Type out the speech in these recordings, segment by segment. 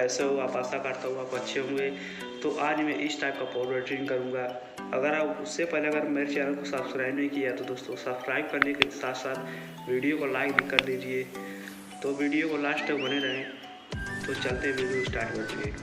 कैसे हो आप, आशा करता हूँ आप अच्छे होंगे। तो आज मैं इस टाइप का पाउडर एडिटिंग करूँगा। अगर आप उससे पहले अगर मेरे चैनल को सब्सक्राइब नहीं किया तो दोस्तों सब्सक्राइब करने के साथ साथ वीडियो को लाइक भी कर दीजिए। तो वीडियो को लास्ट तक बने रहें। तो चलते वीडियो स्टार्ट करते हैं।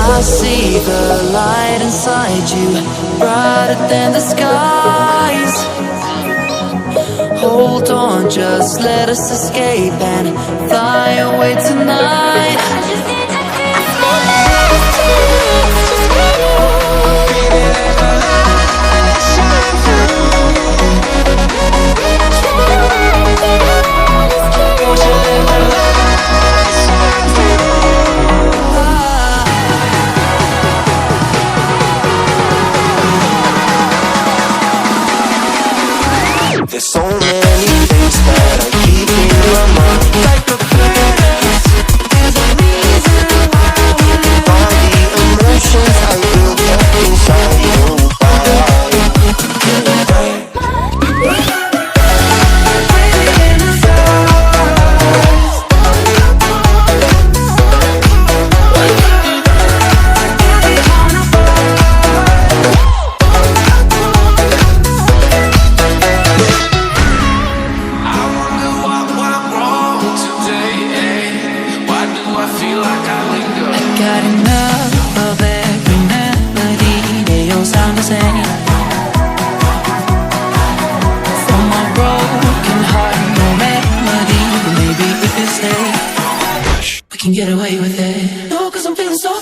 I see the light inside you, brighter than the skies. Hold on, just let us escape and fly away tonight. There's so many things that I keep in my mind. Like the past, there's a reason why we live. All the emotions I built up inside you. Got enough of every melody. They all sound the same. From my broken heart, no remedy. But maybe if you stay, we can get away with it. No, 'cause I'm feeling so